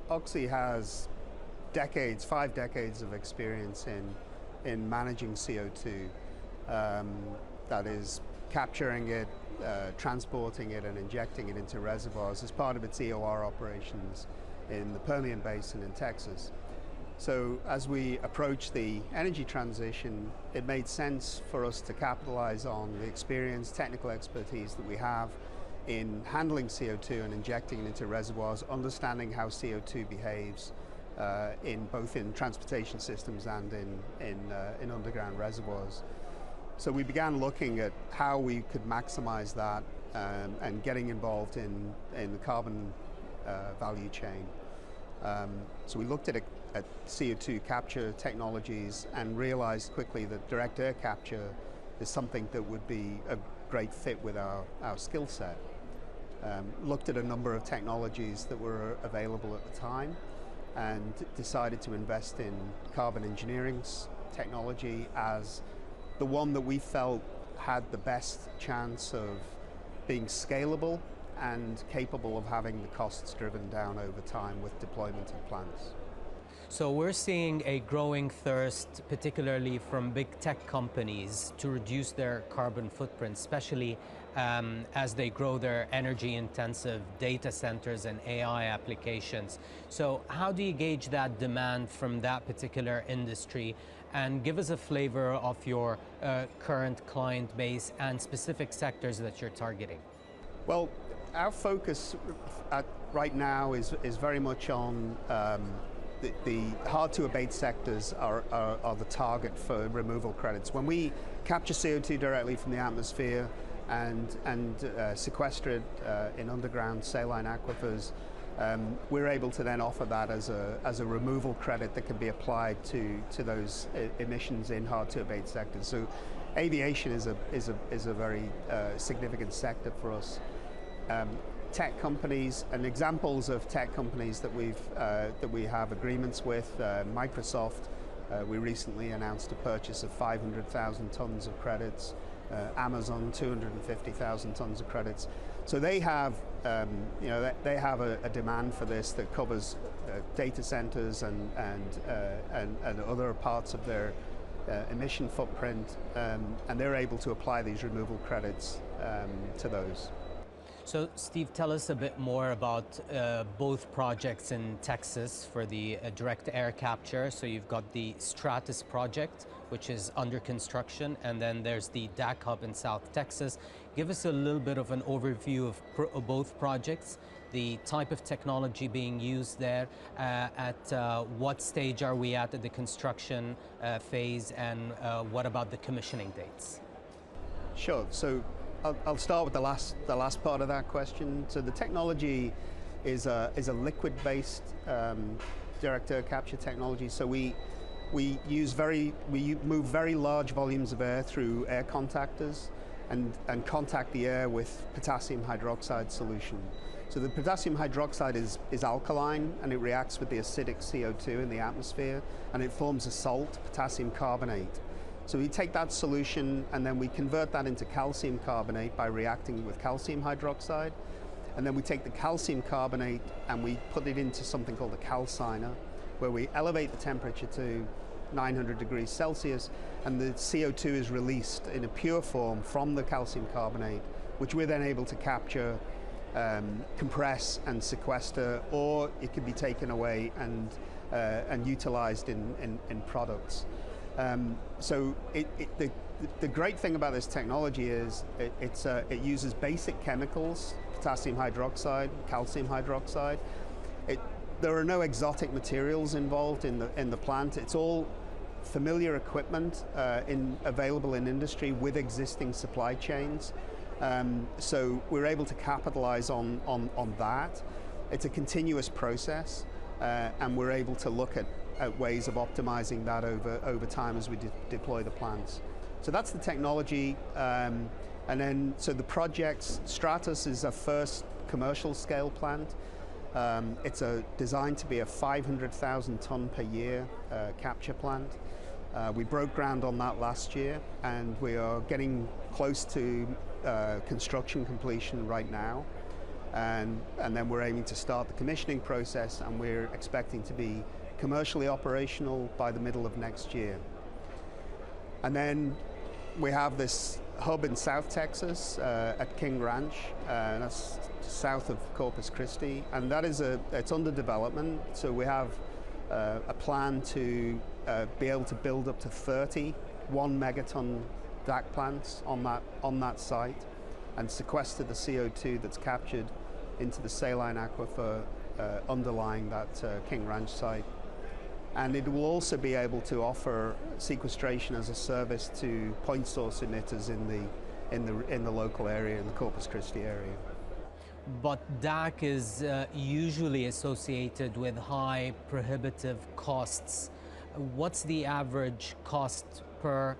Oxy has decades, 5 decades of experience in managing CO2. That is capturing it, transporting it and injecting it into reservoirs as part of its EOR operations in the Permian Basin in Texas. So as we approach the energy transition, it made sense for us to capitalize on the experience, technical expertise that we have in handling CO2 and injecting it into reservoirs, understanding how CO2 behaves both in transportation systems and in underground reservoirs. So we began looking at how we could maximize that and getting involved in the carbon value chain. So we looked at CO2 capture technologies and realized quickly that direct air capture is something that would be a great fit with our skill set. Looked at a number of technologies that were available at the time and decided to invest in carbon engineering technology as the one that we felt had the best chance of being scalable and capable of having the costs driven down over time with deployment of plants. So we're seeing a growing thirst, particularly from big tech companies, to reduce their carbon footprint, especially as they grow their energy-intensive data centers and AI applications. So how do you gauge that demand from that particular industry? And give us a flavor of your current client base and specific sectors that you're targeting. Well, our focus right now is very much on the hard-to-abate sectors are the target for removal credits. When we capture CO2 directly from the atmosphere and sequester it in underground saline aquifers, we're able to then offer that as a removal credit that can be applied to those emissions in hard-to-abate sectors. So aviation is a very significant sector for us. Tech companies and examples of tech companies that we have agreements with. Microsoft, we recently announced a purchase of 500,000 tons of credits. Amazon, 250,000 tons of credits. So they have, they have a demand for this that covers data centers and other parts of their emission footprint, and they're able to apply these removal credits to those. So Steve, tell us a bit more about both projects in Texas for the direct air capture. So you've got the STRATOS project, which is under construction, and then there's the DAC hub in South Texas. Give us a little bit of an overview of both projects, the type of technology being used there, at what stage are we at the construction phase, and what about the commissioning dates? Sure. So I'll start with the last part of that question. So the technology is a liquid-based direct air capture technology. So we move very large volumes of air through air contactors and contact the air with potassium hydroxide solution. So the potassium hydroxide is alkaline, and it reacts with the acidic CO2 in the atmosphere, and it forms a salt, potassium carbonate. So we take that solution and then we convert that into calcium carbonate by reacting with calcium hydroxide. And then we take the calcium carbonate and we put it into something called a calciner, where we elevate the temperature to 900 degrees Celsius, and the CO2 is released in a pure form from the calcium carbonate, which we're then able to capture, compress and sequester, or it can be taken away and utilized in products. So the great thing about this technology is it uses basic chemicals, potassium hydroxide, calcium hydroxide. There are no exotic materials involved in the plant. It's all familiar equipment available in industry with existing supply chains. So we're able to capitalize on that. It's a continuous process, and we're able to look at ways of optimizing that over time as we deploy the plants. So that's the technology. And then, so the projects, STRATOS is our first commercial scale plant. It's designed to be a 500,000 ton per year capture plant. We broke ground on that last year, and we are getting close to construction completion right now. and then we're aiming to start the commissioning process, and we're expecting to be commercially operational by the middle of next year. And then we have this hub in South Texas at King Ranch, and that's south of Corpus Christi, and that is it's under development. So we have a plan to be able to build up to 30 1-megaton DAC plants on that site, and sequester the CO2 that's captured into the saline aquifer underlying that King Ranch site. And it will also be able to offer sequestration as a service to point source emitters in the local area, in the Corpus Christi area. But DAC is usually associated with high prohibitive costs. What's the average cost per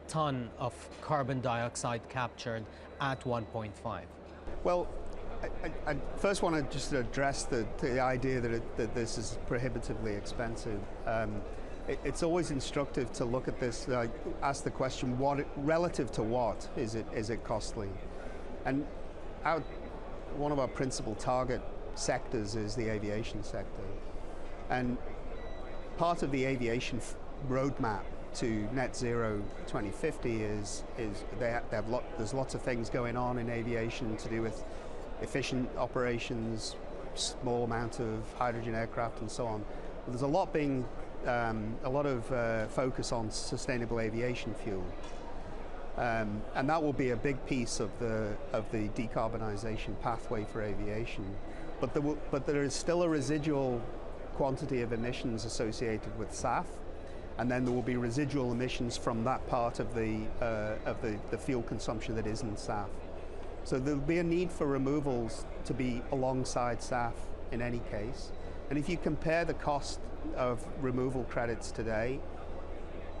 ton of carbon dioxide captured at 1.5? Well, I first want to just address the idea that this is prohibitively expensive. It's always instructive to look at this, ask the question, relative to what is it costly? And one of our principal target sectors is the aviation sector. And part of the aviation roadmap to net zero 2050 is there's lots of things going on in aviation to do with efficient operations, small amount of hydrogen aircraft, and so on. But there's a lot of focus on sustainable aviation fuel, and that will be a big piece of the decarbonization pathway for aviation. But there is still a residual quantity of emissions associated with SAF, and then there will be residual emissions from that part of the fuel consumption that isn't SAF. So there'll be a need for removals to be alongside SAF in any case. And if you compare the cost of removal credits today,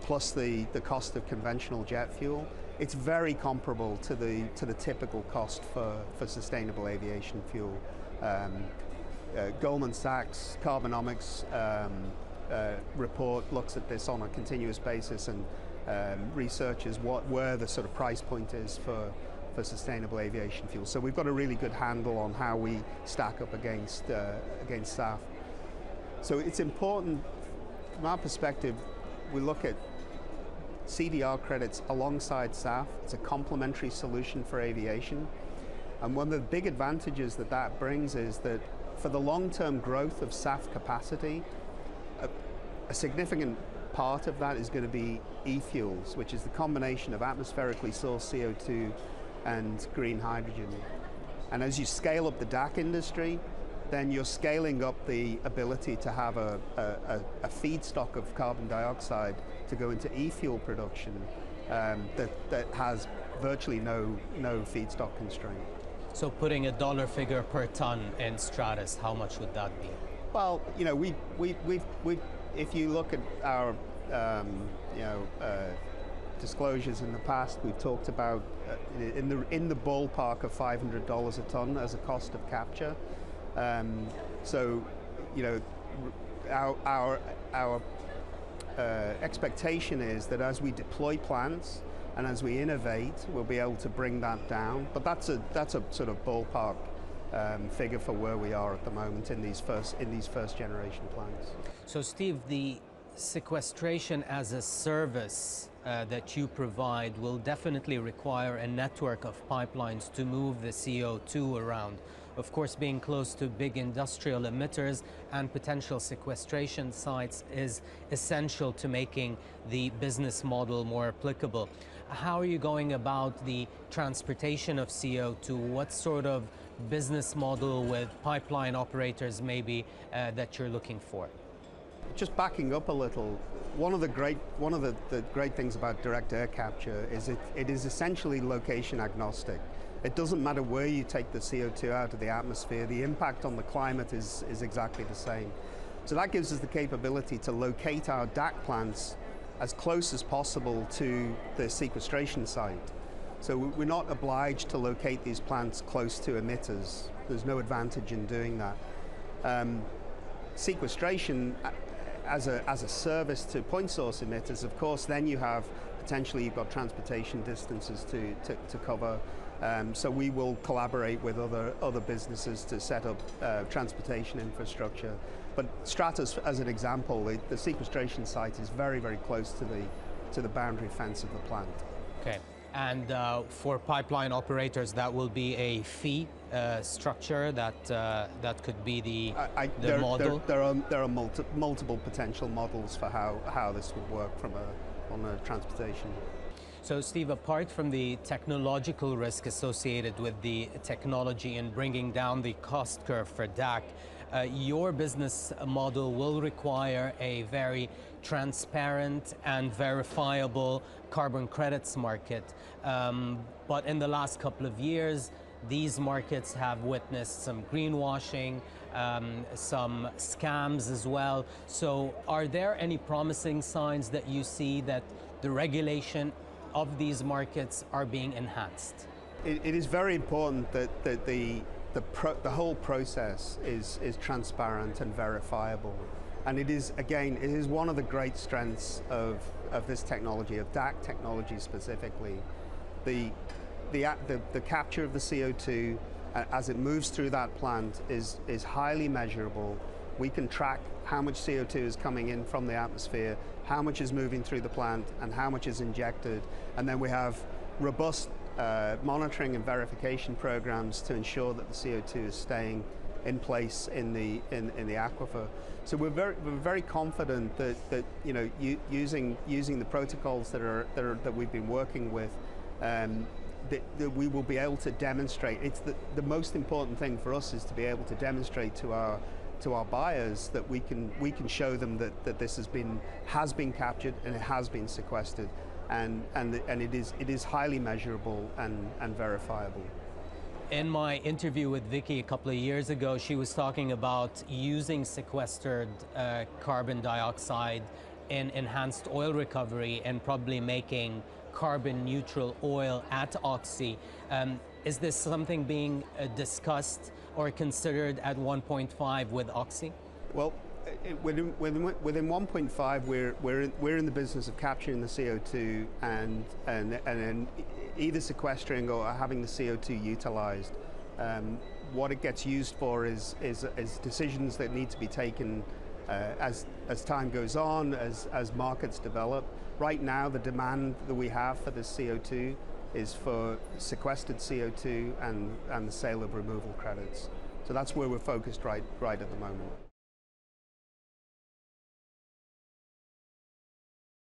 plus the cost of conventional jet fuel, it's very comparable to the typical cost for sustainable aviation fuel. Goldman Sachs Carbonomics report looks at this on a continuous basis and researches where the sort of price point is for sustainable aviation fuel. So we've got a really good handle on how we stack up against SAF. So it's important, from our perspective, we look at CDR credits alongside SAF. It's a complementary solution for aviation. And one of the big advantages that brings is that for the long-term growth of SAF capacity, a significant part of that is going to be e-fuels, which is the combination of atmospherically sourced CO2 and green hydrogen. And as you scale up the DAC industry, then you're scaling up the ability to have a feedstock of carbon dioxide to go into e-fuel production that has virtually no feedstock constraint. So putting a dollar figure per ton in STRATOS, how much would that be? Well, you know, we've if you look at our disclosures in the past, we've talked about in the ballpark of $500 a ton as a cost of capture. So, you know, our expectation is that as we deploy plants and as we innovate, we'll be able to bring that down. But that's a sort of ballpark figure for where we are at the moment in these first generation plants. So, Steve, the sequestration as a service that you provide will definitely require a network of pipelines to move the CO2 around. Of course, being close to big industrial emitters and potential sequestration sites is essential to making the business model more applicable. How are you going about the transportation of CO2? What sort of business model with pipeline operators maybe that you're looking for? Just backing up a little, one of the great things about direct air capture is it is essentially location agnostic. It doesn't matter where you take the CO2 out of the atmosphere, the impact on the climate is exactly the same. So that gives us the capability to locate our DAC plants as close as possible to the sequestration site. So we're not obliged to locate these plants close to emitters. There's no advantage in doing that. Sequestration as a service to point source emitters, of course, then you've got transportation distances to cover. So we will collaborate with other businesses to set up transportation infrastructure. But STRATOS, as an example, the sequestration site is very, very close to the boundary fence of the plant. Okay. And for pipeline operators, that will be a fee structure that could be the model? There are multiple potential models for how this would work on a transportation. So Steve, apart from the technological risk associated with the technology and bringing down the cost curve for DAC, your business model will require a very transparent and verifiable carbon credits market. But in the last couple of years, these markets have witnessed some greenwashing, some scams as well. So are there any promising signs that you see that the regulation of these markets are being enhanced? It is very important that the whole process is transparent and verifiable. And it is, again, it is one of the great strengths of this technology, of DAC technology specifically. The capture of the CO2 as it moves through that plant is highly measurable. We can track how much CO2 is coming in from the atmosphere, how much is moving through the plant, and how much is injected. And then we have robust monitoring and verification programs to ensure that the CO2 is staying in place in the aquifer. So we're very confident that you know, using the protocols that we've been working with, that we will be able to demonstrate. It's the most important thing for us is to be able to demonstrate to our buyers that we can show them that this has been captured and it has been sequestered, and it is highly measurable and verifiable. In my interview with Vicky a couple of years ago, she was talking about using sequestered carbon dioxide in enhanced oil recovery and probably making carbon neutral oil at Oxy. Is this something being discussed or considered at 1.5 with Oxy? Well, within 1.5, we're in the business of capturing the CO2 and then either sequestering or having the CO2 utilized. What it gets used for is decisions that need to be taken as time goes on, as markets develop. Right now, the demand that we have for this CO2 is for sequestered CO2 and the sale of removal credits. So that's where we're focused right at the moment.